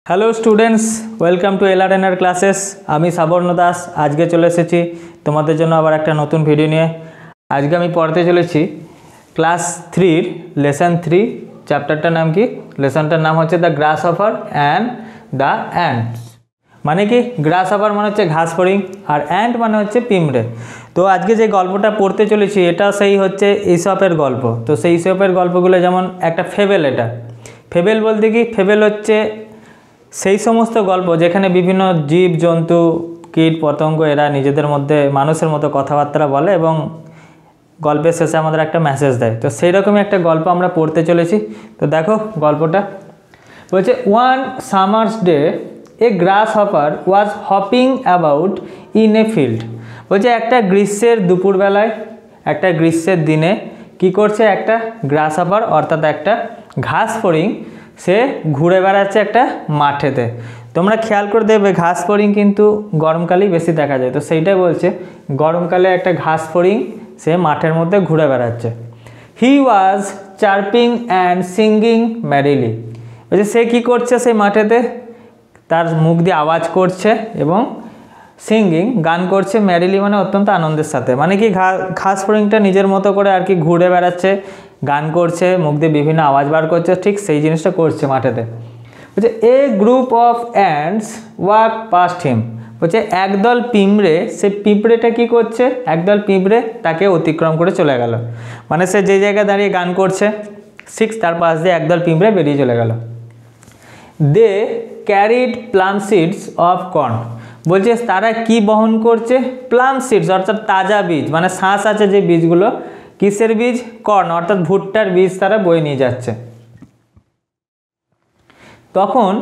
Hello students, welcome to LRNR classes. আমি সাবর্ণ দাস। আজকে চলে এসেছি তোমাদের জন্য আবার একটা নতুন ভিডিও নিয়ে। আজকে আমি পড়তে চলেছি ক্লাস 3 লেসন 3। চ্যাপ্টারটার নাম কি? লেসনটার নাম হচ্ছে the grass hopper and the ants. মানে কি? গ্রাস হপার মানে হচ্ছে ঘাস ফড়িং, আর অ্যান্ট মানে হচ্ছে পিঁমড়ে। তো আজকে যে গল্পটা পড়তে চলেছি এটা সেই হচ্ছে ঈশপের গল্প। তো সেই ঈশপের গল্পগুলো যেমন একটা ফেবেল। এটা ফেবেল বলতে কি? ফেবেল হচ্ছে সেই সমস্ত গল্প যেখানে বিভিন্ন জীব জন্তু কীট পতঙ্গ এরা নিজেদের মধ্যে মানুষের মতো কথাবার্তা বলে এবং গল্পের শেষে আমাদের একটা মেসেজ দেয়। তো সেই রকমই একটা গল্প আমরা পড়তে চলেছি। তো দেখো গল্পটা বলছে, one summer's day A glass hopper was hopping about in a field. বলছে একটা গ্রীষ্মের দুপুরবেলায়, একটা গ্রীষ্মের দিনে কি করছে একটা গ্রাস হপার অর্থাৎ একটা ঘাস ফড়িং, সে ঘুরে বেড়াচ্ছে একটা মাঠেতে। তোমরা খেয়াল করে দেখবে ঘাস ফড়িং কিন্তু গরমকালেই বেশি দেখা যায়। তো সেইটাই বলছে, গরমকালে একটা ঘাস ফড়িং সে মাঠের মধ্যে ঘুরে বেড়াচ্ছে। হি ওয়াজ চার্পিং অ্যান্ড সিঙ্গিং ম্যারিলি। বলছে সে কী করছে সেই মাঠেতে? তার মুখ দিয়ে আওয়াজ করছে এবং সিঙ্গিং গান করছে, ম্যারিলি মানে অত্যন্ত আনন্দের সাথে। মানে কি ঘাস ফড়িংটা নিজের মতো করে আর কি ঘুরে বেড়াচ্ছে, গান করছে, মুখ দিয়ে বিভিন্ন আওয়াজ বার করছে, ঠিক সেই জিনিসটা করছে মাঠেতে। বলছে a group of ants walk past him. বলছে একদল পিঁপড়ে, সে পিঁপড়েটা কি করছে? একদল পিঁপড়ে তাকে অতিক্রম করে চলে গেল। মানে সে যে জায়গায় দাঁড়িয়ে গান করছে তার পাশ দিয়ে একদল পিঁপড়ে বেরিয়ে চলে গেল। They carried plump seeds of corn. বলছে তারা কি বহন করছে? প্লাম সিডস অর্থাৎ তাজা বীজ, মানে শাঁস আছে যে বীজগুলো, কিসের বীজ? কর্ন অর্থাৎ ভুট্টার বীজ তারা বয়ে নিয়ে যাচ্ছে। তখন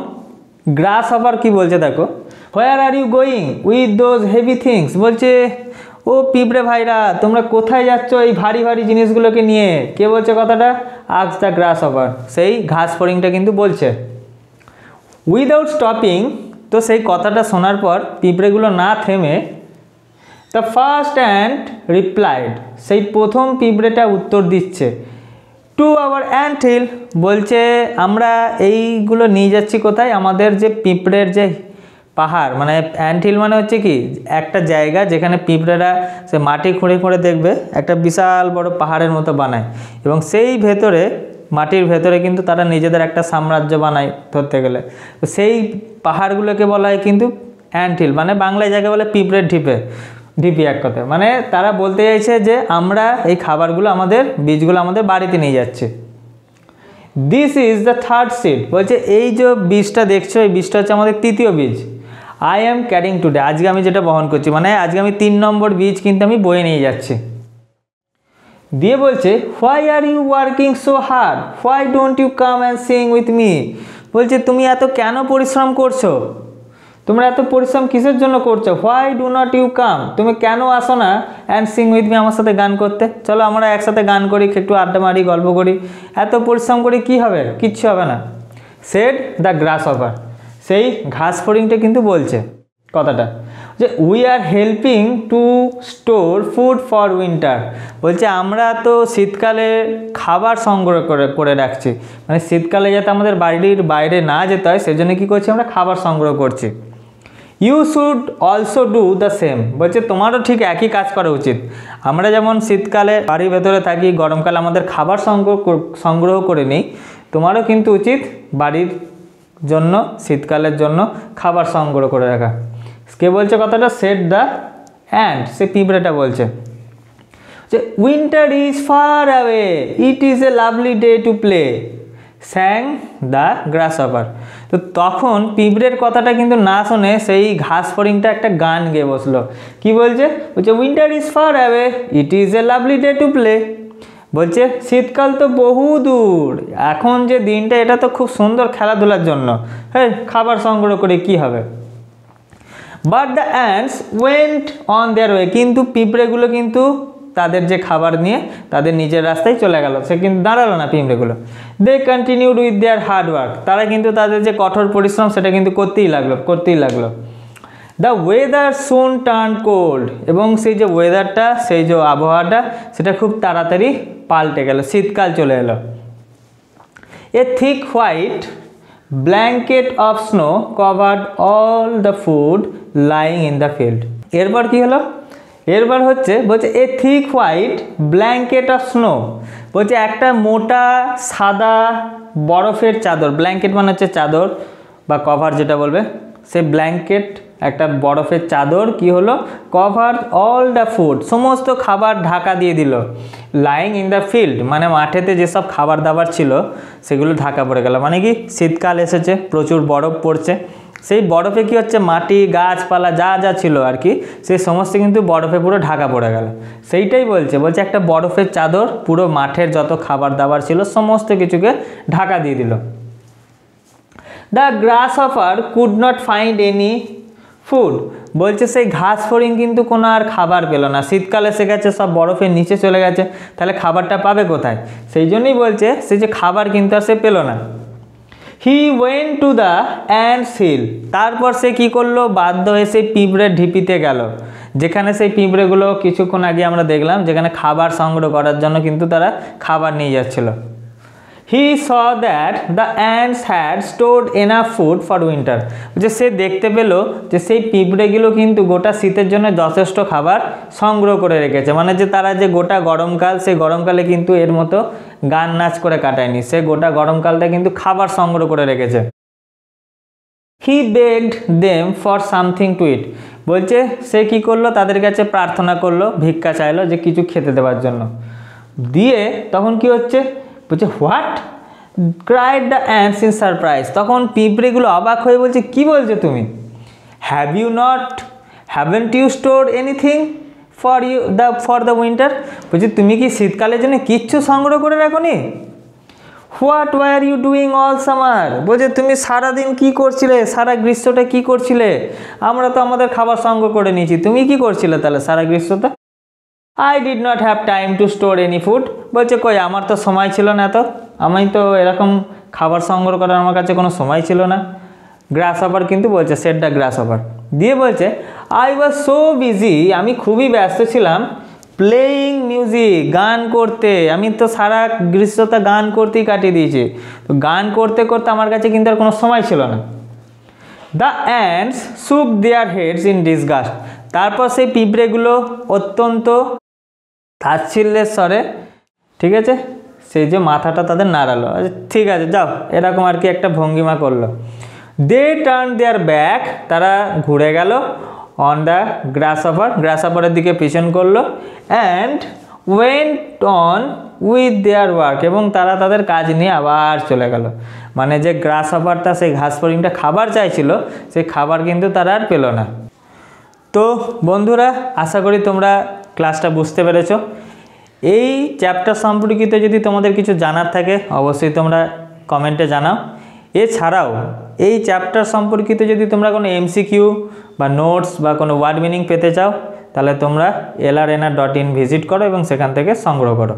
গ্রাস হপার কি বলছে দেখো, where are you going with those heavy things. বলছে ও পিঁপড়ে ভাইরা, তোমরা কোথায় যাচ্ছ এই ভারী ভারী জিনিসগুলোকে নিয়ে? কে বলছে কথাটা? আস্ক দ্য গ্রাস হপার, সেই ঘাস ফড়িংটা কিন্তু বলছে। উইদাউট স্টপিং, তো সেই কথাটা শোনার পর পিঁপড়েগুলো না থেমে দ্য ফার্স্ট অ্যান্ট রিপ্লাইড, সেই প্রথম পিঁপড়েটা উত্তর দিচ্ছে, টু আওয়ার অ্যান্ট হিল। বলছে আমরা এইগুলো নিয়ে যাচ্ছি কোথায়? আমাদের যে পিঁপড়ের যে পাহাড়, মানে অ্যান্ট হিল মানে হচ্ছে কি একটা জায়গা যেখানে পিঁপড়েরা সে মাটি খুঁড়ে খুঁড়ে দেখবে একটা বিশাল বড় পাহাড়ের মতো বানায়, এবং সেই ভেতরে মাটির ভেতরে কিন্তু তারা নিজেদের একটা সাম্রাজ্য বানায় ধরতে গেলে। তো সেই পাহাড়গুলোকে বলা হয় কিন্তু অ্যান্ট হিল, মানে বাংলায় যাকে বলে পিঁপড়ের ঢিপি এক কথা। মানে তারা বলতে চাইছে যে আমরা এই খাবারগুলো, আমাদের বীজগুলো আমাদের বাড়িতে নিয়ে যাচ্ছি। This is the third seed. বলছে এই যে বীজটা দেখছো, এই বীজটা হচ্ছে আমাদের তৃতীয় বীজ। আই অ্যাম ক্যারিং টুডে, আজকে আমি যেটা বহন করছি, মানে আজকে আমি 3 নম্বর বীজ কিন্তু আমি বয়ে নিয়ে যাচ্ছি। দিয়ে বলছে why are you working so hard, why don't you come and sing with me. বলছে তুমি এত কেন পরিশ্রম করছো? তোমরা এত পরিশ্রম কিসের জন্য করছো? Why do not you come, তুমি কেন আসো না অ্যান্ড সিং উইথ মি, আমার সাথে গান করতে? চলো আমরা একসাথে গান করি, একটু আড্ডা মারি, গল্প করি। এত পরিশ্রম করি কি হবে? কিচ্ছু হবে না। সেড দ্য গ্রাস হপার, সেই ঘাস ফড়িংটা কিন্তু বলছে কথাটা যে we are helping two store food for winter. বলছে আমরা তো শীতকালে খাবার সংগ্রহ করে রাখছি, মানে শীতকালে যাতে আমাদের বাড়ির বাইরে না যেতে হয় সেজন্য কী করছি? আমরা খাবার সংগ্রহ করছি। You should also do the same. বলছে তোমারও ঠিক একই কাজ করা উচিত। আমরা যেমন শীতকালে বাড়ির ভেতরে থাকি, গরমকালে আমাদের খাবার সংগ্রহ করে নিই, তোমারও কিন্তু উচিত বাড়ির জন্য শীতকালের জন্য খাবার সংগ্রহ করে রাখা। কে বলছে কথাটা? সেড দ্য অ্যান্ট, সে পিঁপড়েটা বলছে যে winter is far away, it is a lovely day to play, স্যাং the grass hopper. তো তখন পিঁপড়ের কথাটা কিন্তু না শুনে সেই ঘাস ফড়িংটা একটা গান গেয়ে বসলো। কি বলছে? বলছে winter is far away, it is a lovely day to play. বলছে শীতকাল তো বহু দূর, এখন যে দিনটা এটা তো খুব সুন্দর খেলাধুলার জন্য। হ্যাঁ, খাবার সংগ্রহ করে কি হবে? But the ants went on their way, কিন্তু পিঁপড়েগুলো কিন্তু তাদের যে খাবার নিয়ে তাদের নিজের রাস্তায় চলে গেল, সে কিন্তু দাঁড়ালো না পিঁপড়েগুলো। They continued with their hard work, তারা কিন্তু তাদের যে কঠোর পরিশ্রম সেটা কিন্তু করতেই লাগলো। The weather soon turn cold, এবং সেই যে ওয়েদারটা, সেই যে আবহাওয়াটা, সেটা খুব তাড়াতাড়ি পাল্টে গেল, শীতকাল চলে এলো। A thick white blanket of snow covered all the food lying in the field. এরপর কি হলো, এরপর হচ্ছে বলছে a thick white blanket of snow, বলছে একটা মোটা সাদা বরফের চাদর, ব্ল্যাঙ্কেট মানে হচ্ছে চাদর বা কভার যেটা বলবে, সে ব্ল্যাঙ্কেট একটা বরফের চাদর কি হলো, কভার অল দ্য ফুড, সমস্ত খাবার ঢাকা দিয়ে দিল। লাইং ইন দ্য ফিল্ড মানে মাঠেতে যেসব খাবার দাবার ছিল সেগুলো ঢাকা পড়ে গেল, মানে কি শীতকাল এসেছে, প্রচুর বরফ পড়ছে, সেই বরফে কি হচ্ছে মাটি গাছপালা যা যা ছিল আর কি সেই সমস্ত কিন্তু বরফে পুরো ঢাকা পড়ে গেল। সেইটাই বলছে একটা বরফের চাদর পুরো মাঠের যত খাবার দাবার ছিল সমস্ত কিছুকে ঢাকা দিয়ে দিল। The গ্রাসহপার could not find any food, বলছে সেই ঘাস ফড়িং কিন্তু কোনো আর খাবার পেল না, শীতকাল এসে গেছে, সব বরফের নিচে চলে গেছে, তাহলে খাবারটা পাবে কোথায়, সেই জন্যই বলছে সে যে খাবার কিন্তু আর সে পেল না। He went to the ants hill, তারপর সে কী করলো, বাধ্য হয়ে সেই পিঁপড়ের ঢিপিতে গেল, যেখানে সেই পিঁপড়েগুলো কিছুক্ষণ আগে আমরা দেখলাম যেখানে খাবার সংগ্রহ করার জন্য কিন্তু তারা খাবার নিয়ে যাচ্ছিল। He saw that the ants had stored enough food for winter, যে সে দেখতে পেল যে সেই পিঁপড়েগুলো কিন্তু গোটা শীতের জন্য যথেষ্ট খাবার সংগ্রহ করে রেখেছে, মানে যে তারা যে গোটা গরমকাল, সেই গরমকালে কিন্তু এর মতো গান নাচ করে কাটায়নি, সে গোটা গরমকালটা কিন্তু খাবার সংগ্রহ করে রেখেছে। He begged them for something to eat, বলছে সে কি করলো, তাদের কাছে প্রার্থনা করলো, ভিক্ষা চাইলো যে কিছু খেতে দেওয়ার জন্য, দিয়ে তখন কি হচ্ছে, বলছে what cried the ants in surprise, তখন পিঁপড়েগুলো অবাক হয়ে বলছে কি বলছো তুমি, haven't you store anything for the winter, বলছে তুমি কি শীতকালের জন্য কিচ্ছু সংগ্রহ করে রাখোনি। What were you doing all summer, বলছে তুমি সারাদিন কি করছিলে, সারা গ্রীষ্মটা কি করছিলে, আমরা তো আমাদের খাবার সংগ্রহ করে নিয়েছি, তুমি কি করছিলে তাহলে সারা গ্রীষ্মটা। I did not have time to store any food, বলছে কই আমার তো সময় ছিল না, তো আমি তো এরকম খাবার সংগ্রহ করার আমার কাছে কোনো সময় ছিল না। গ্রাসহপার কিন্তু বলছে সেট দ্য গ্রাসহপার, দিয়ে বলছে আই ওয়াজ সো বিজি, আমি খুবই ব্যস্ত ছিলাম, প্লেয়িং মিউজিক, গান করতে, আমি তো সারা গ্রীষ্মটা গান করতেই কাটিয়ে দিয়েছি, তো গান করতে করতে আমার কাছে কিন্তু আর কোনো সময় ছিল না। দ্য অ্যান্টস শুক দেয়ার হেডস ইন ডিসগাস্ট, তারপর সেই পিঁপড়েগুলো অত্যন্ত তাচ্ছিল্যের স্বরে, ঠিক আছে, সেই যে মাথাটা তাদের নাড়ালো, ঠিক আছে যাও, এরকম আর কি একটা ভঙ্গিমা করলো। দে টার্ন দেয়ার ব্যাক, তারা ঘুরে গেল অন দ্য গ্রাসহপারের দিকে পিছন করলো, and went on with their work, এবং তারা তাদের কাজ নিয়ে আবার চলে গেল, মানে যে গ্রাসহপারটা সেই ঘাস ফড়িংটা খাবার চাইছিল সেই খাবার কিন্তু তারা আর পেল না। তো বন্ধুরা আশা করি তোমরা ক্লাসটা বুঝতে পেরেছো। এই চ্যাপ্টার সম্পর্কিত যদি তোমাদের কিছু জানার থাকে অবশ্যই তোমরা কমেন্টে জানাও। এছাড়াও এই চ্যাপ্টার সম্পর্কিত যদি তোমরা কোনো এমসিকিউ বা নোটস বা কোনো ওয়ার্ড মিনিং পেতে চাও তাহলে তোমরা lrnr.in ভিজিট করো এবং সেখান থেকে সংগ্রহ করো।